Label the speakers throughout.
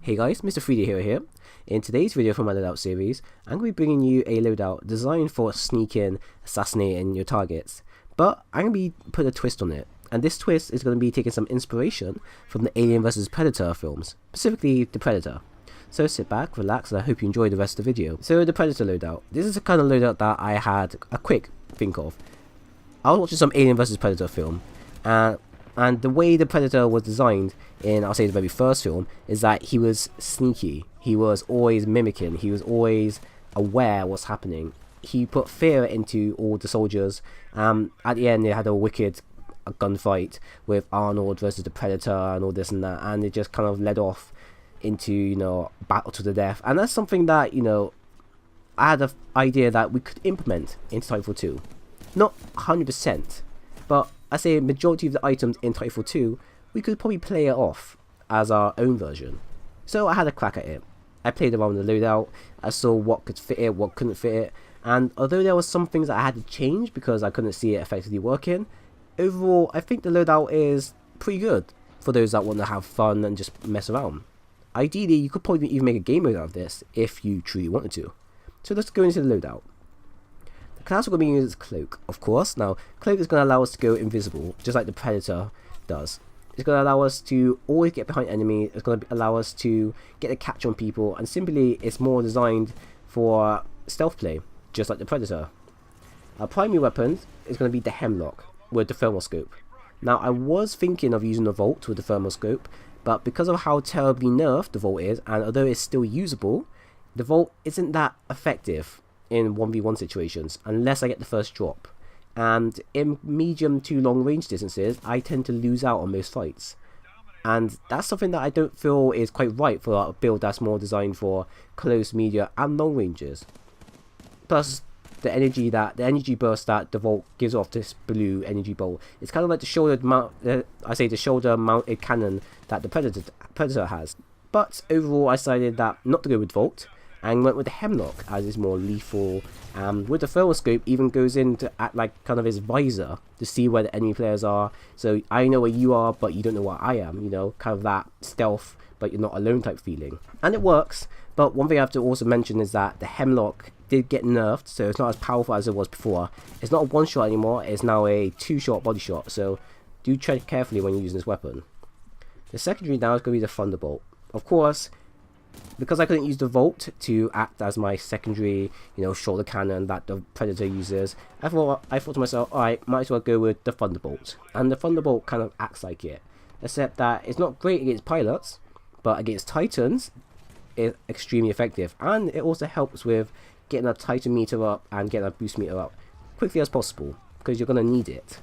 Speaker 1: Hey guys, Mr. 3D Hero here. In today's video from my Loadout series, I'm going to be bringing you a loadout designed for sneaking, assassinating your targets. But I'm going to be putting a twist on it, and this twist is going to be taking some inspiration from the Alien vs Predator films, specifically the Predator. So sit back, relax, and I hope you enjoy the rest of the video. So the Predator loadout. This is the kind of loadout that I had a quick think of. I was watching some Alien vs Predator film, and the way the Predator was designed in, I'll say, the very first film, is that he was sneaky. He was always mimicking. He was always aware what's happening. He put fear into all the soldiers. At the end, they had a wicked gunfight with Arnold versus the Predator and all this and that, and it just kind of led off into, you know, battle to the death. And that's something that, you know, I had an idea that we could implement in Titanfall 2. Not 100%, but I say majority of the items in Titanfall 2, we could probably play it off as our own version. So I had a crack at it. I played around with the loadout, I saw what could fit it, what couldn't fit it, and although there were some things that I had to change because I couldn't see it effectively working, overall I think the loadout is pretty good for those that want to have fun and just mess around. Ideally, you could probably even make a game mode out of this if you truly wanted to. So let's go into the loadout. The class we're going to be using is Cloak, of course. Now, Cloak is going to allow us to go invisible, just like the Predator does. It's going to allow us to always get behind enemies. It's going to allow us to get a catch on people, and simply it's more designed for stealth play, just like the Predator. Our primary weapon is going to be the Hemlock with the thermal scope. Now, I was thinking of using the Volt with the thermal scope, but because of how terribly nerfed the Volt is, and although it's still usable, the Volt isn't that effective in 1v1 situations unless I get the first drop. And in medium to long range distances, I tend to lose out on most fights, and that's something that I don't feel is quite right for a build that's more designed for close, medium and long ranges. Plus the energy burst that the Volt gives off, this blue energy bolt, it's kind of like the shoulder mounted cannon that the Predator has. But overall I decided that not to go with Volt and went with the Hemlock, as it's more lethal. With the thermal scope, even goes in to act like kind of his visor to see where the enemy players are. So I know where you are, but you don't know where I am. You know, kind of that stealth, but you're not alone type feeling. And it works. But one thing I have to also mention is that the Hemlock did get nerfed, so it's not as powerful as it was before. It's not a one shot anymore. It's now a 2-shot body shot. So do tread carefully when you're using this weapon. The secondary now is going to be the Thunderbolt. Of course, because I couldn't use the Volt to act as my secondary, you know, shoulder cannon that the Predator uses, I thought to myself, alright, might as well go with the Thunderbolt. And the Thunderbolt kind of acts like it, except that it's not great against pilots, but against Titans, it's extremely effective. And it also helps with getting a Titan meter up and getting a boost meter up quickly as possible, because you're going to need it.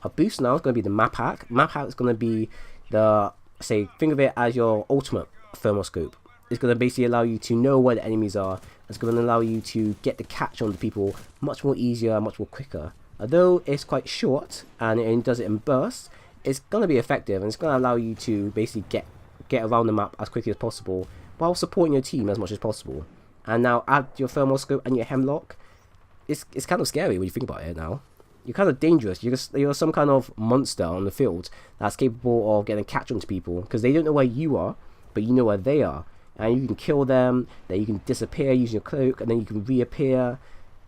Speaker 1: A boost now is going to be the Map Hack. Map Hack is going to be the, say, think of it as your ultimate thermal scope. It's going to basically allow you to know where the enemies are. It's going to allow you to get the catch on the people much more easier, much more quicker. Although it's quite short and it does it in bursts, it's going to be effective, and it's going to allow you to basically get around the map as quickly as possible while supporting your team as much as possible. And now add your thermal scope and your Hemlock. It's kind of scary when you think about it now. You're kind of dangerous. You're some kind of monster on the field that's capable of getting a catch onto people, because they don't know where you are, but you know where they are. And you can kill them, then you can disappear using your cloak, and then you can reappear.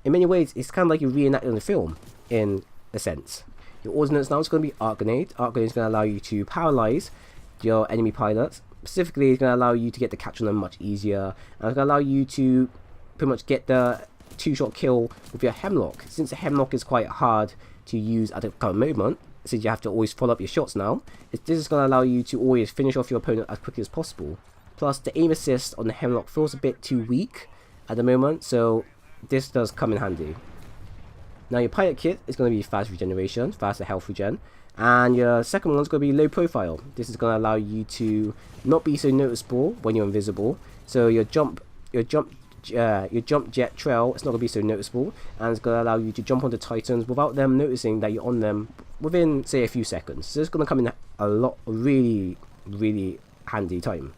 Speaker 1: In many ways, it's kind of like you're reenacting the film, in a sense. Your ordnance now is going to be Arc Grenade. Arc Grenade is going to allow you to paralyze your enemy pilots. Specifically, it's going to allow you to get the catch on them much easier, and it's going to allow you to pretty much get the 2-shot kill with your Hemlock. Since the Hemlock is quite hard to use at the current moment, since you have to always follow up your shots now, this is going to allow you to always finish off your opponent as quickly as possible. Plus, the aim assist on the Hemlock feels a bit too weak at the moment, so this does come in handy. Now, your pilot kit is going to be fast regeneration, faster health regen, and your second one is going to be low profile. This is going to allow you to not be so noticeable when you're invisible. So your jump jet trail, it's not going to be so noticeable, and it's going to allow you to jump onto Titans without them noticing that you're on them within, say, a few seconds. So it's going to come in a lot, really handy time.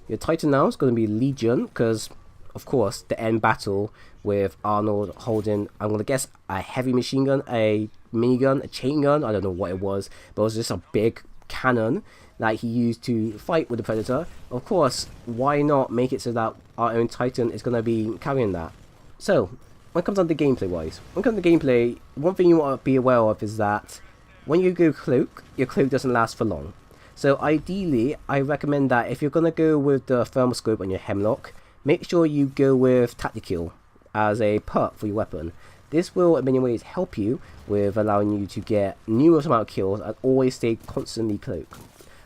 Speaker 1: Your Titan now is going to be Legion, because of course the end battle with Arnold holding, I'm going to guess, a heavy machine gun, a minigun, a chain gun, I don't know what it was, but it was just a big cannon that he used to fight with the Predator, of course, why not make it so that our own Titan is going to be carrying that? So, when it comes on to gameplay wise, one thing you want to be aware of is that when you go cloak, your cloak doesn't last for long. So ideally, I recommend that if you're going to go with the thermal scope on your Hemlock, make sure you go with Tactical as a perk for your weapon. This will in many ways help you with allowing you to get numerous amount of kills and always stay constantly cloak.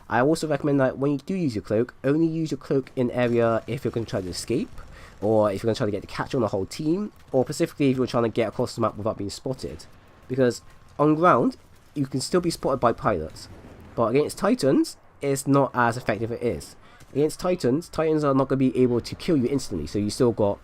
Speaker 1: I also recommend that when you do use your cloak, only use your cloak in area if you're going to try to escape, or if you're going to try to get the catch on the whole team, or specifically if you're trying to get across the map without being spotted. Because on ground, you can still be spotted by pilots, but against Titans, it's not as effective as it is. Against Titans are not going to be able to kill you instantly, so you still got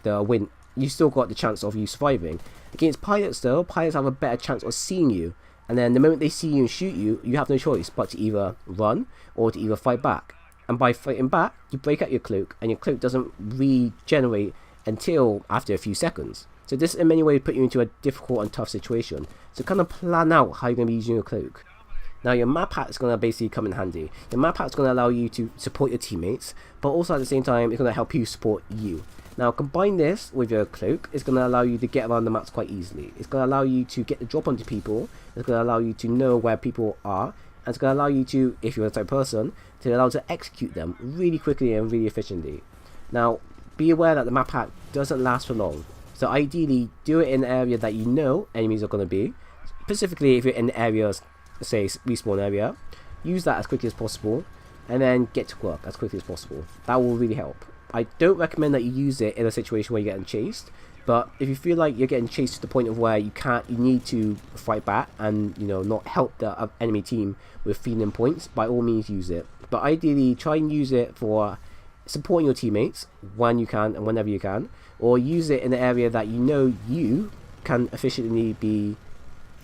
Speaker 1: the win. You still got the chance of you surviving. Against pilots though, pilots have a better chance of seeing you, and then the moment they see you and shoot you, you have no choice but to either run or to either fight back. And by fighting back, you break out your cloak, and your cloak doesn't regenerate until after a few seconds. So this in many ways put you into a difficult and tough situation. So kind of plan out how you're going to be using your cloak. Now your map hack is going to basically come in handy. Your map hack is going to allow you to support your teammates, but also at the same time it's going to help you support you. Now combine this with your cloak, it's going to allow you to get around the maps quite easily. It's going to allow you to get the drop onto people, it's going to allow you to know where people are, and it's going to allow you to, if you're a type of person, to allow to execute them really quickly and really efficiently. Now be aware that the map hack doesn't last for long, so ideally do it in an area that you know enemies are going to be. Specifically if you're in areas, say respawn area, use that as quickly as possible, and then get to work as quickly as possible. That will really help. I don't recommend that you use it in a situation where you're getting chased, but if you feel like you're getting chased to the point of where you need to fight back and not help the enemy team with feeding points, by all means use it. But ideally try and use it for supporting your teammates when you can and whenever you can, or use it in an area that you can efficiently be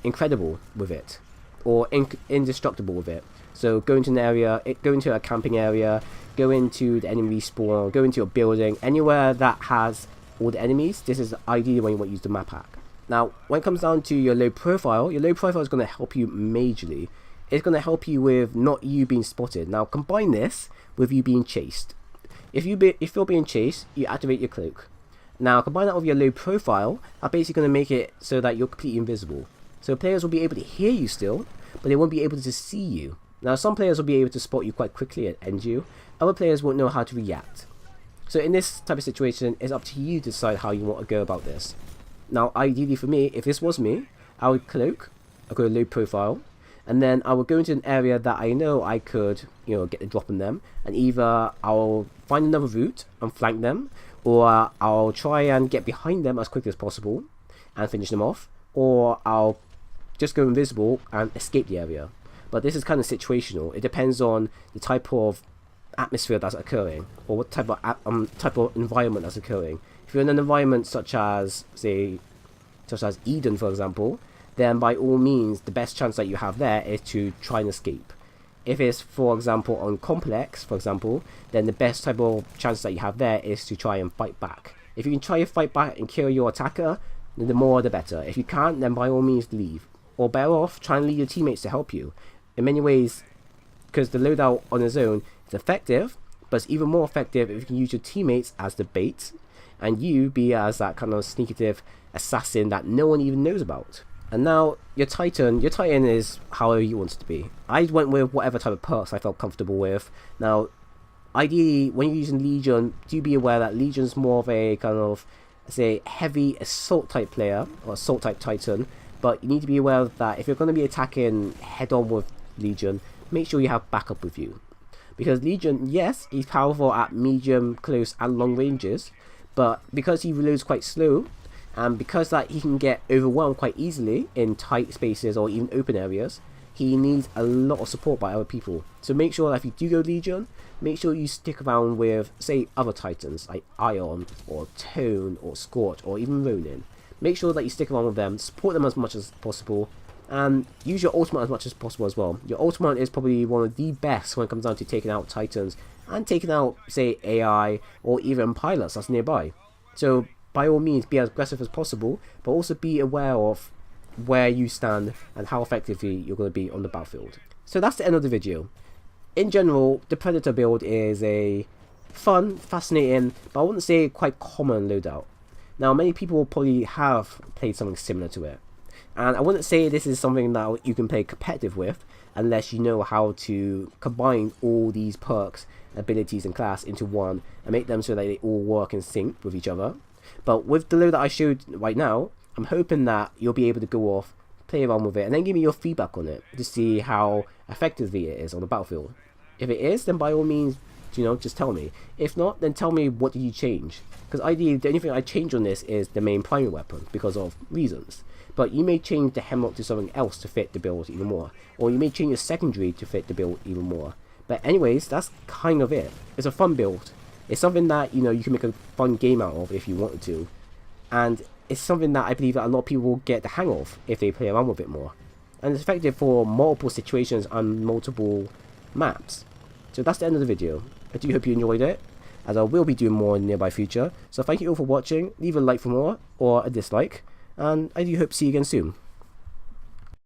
Speaker 1: incredible with it, or indestructible with it. So go into an area, go into a camping area, go into the enemy spawn, go into a building, anywhere that has all the enemies. This is ideally when you want to use the map hack. Now when it comes down to your low profile is going to help you majorly. It's going to help you with not you being spotted. Now combine this with you being chased. If you're being chased, you activate your cloak. Now combine that with your low profile, that's basically going to make it so that you're completely invisible. So players will be able to hear you still, but they won't be able to see you. Now some players will be able to spot you quite quickly and end you, other players won't know how to react. So in this type of situation, it's up to you to decide how you want to go about this. Now ideally for me, if this was me, I would cloak, I'll go low profile, and then I would go into an area that I know I could get the drop on them, and either I'll find another route and flank them, or I'll try and get behind them as quickly as possible and finish them off, or I'll just go invisible and escape the area. But this is kind of situational. It depends on the type of atmosphere that's occurring, or what type of environment that's occurring. If you're in an environment such as Eden, for example, then by all means the best chance that you have there is to try and escape. If it's, for example, on Complex, for example, then the best type of chance that you have there is to try and fight back. If you can try to fight back and kill your attacker, then the more the better. If you can't, then by all means leave, or better off try and lead your teammates to help you. In many ways, because the loadout on its own is effective, but it's even more effective if you can use your teammates as the bait, and you be as that kind of sneakative assassin that no one even knows about. And now your Titan is however you want it to be. I went with whatever type of perks I felt comfortable with. Now, ideally, when you're using Legion, do be aware that Legion's more of a kind of, say, heavy assault type player, or assault type Titan, but you need to be aware that if you're going to be attacking head on with Legion, make sure you have backup with you. Because Legion, yes, he's powerful at medium, close and long ranges, but because he reloads quite slow, and because that he can get overwhelmed quite easily in tight spaces or even open areas, he needs a lot of support by other people. So make sure that if you do go Legion, make sure you stick around with, say, other Titans like Ion or Tone or Scorch or even Ronin. Make sure that you stick around with them, support them as much as possible, and use your ultimate as much as possible as well. Your ultimate is probably one of the best when it comes down to taking out Titans and taking out, say, AI or even pilots that's nearby. So by all means be as aggressive as possible, but also be aware of where you stand and how effectively you're going to be on the battlefield. So that's the end of the video. In general, the Predator build is a fun, fascinating, but I wouldn't say quite common loadout. Now, many people probably have played something similar to it, and I wouldn't say this is something that you can play competitive with unless you know how to combine all these perks, abilities and class into one and make them so that they all work in sync with each other. But with the loadout I showed right now, I'm hoping that you'll be able to go off, play around with it, and then give me your feedback on it to see how effectively it is on the battlefield. If it is, then by all means, just tell me. If not, then tell me what did you change. Because ideally, the only thing I change on this is the main primary weapon because of reasons. But you may change the Hemlock to something else to fit the build even more. Or you may change your secondary to fit the build even more. But anyways, that's kind of it. It's a fun build. It's something that, you can make a fun game out of if you wanted to. And it's something that I believe that a lot of people will get the hang of if they play around with it more. And it's effective for multiple situations on multiple maps. So that's the end of the video. I do hope you enjoyed it, as I will be doing more in the nearby future. So thank you all for watching. Leave a like for more, or a dislike. And I do hope to see you again soon.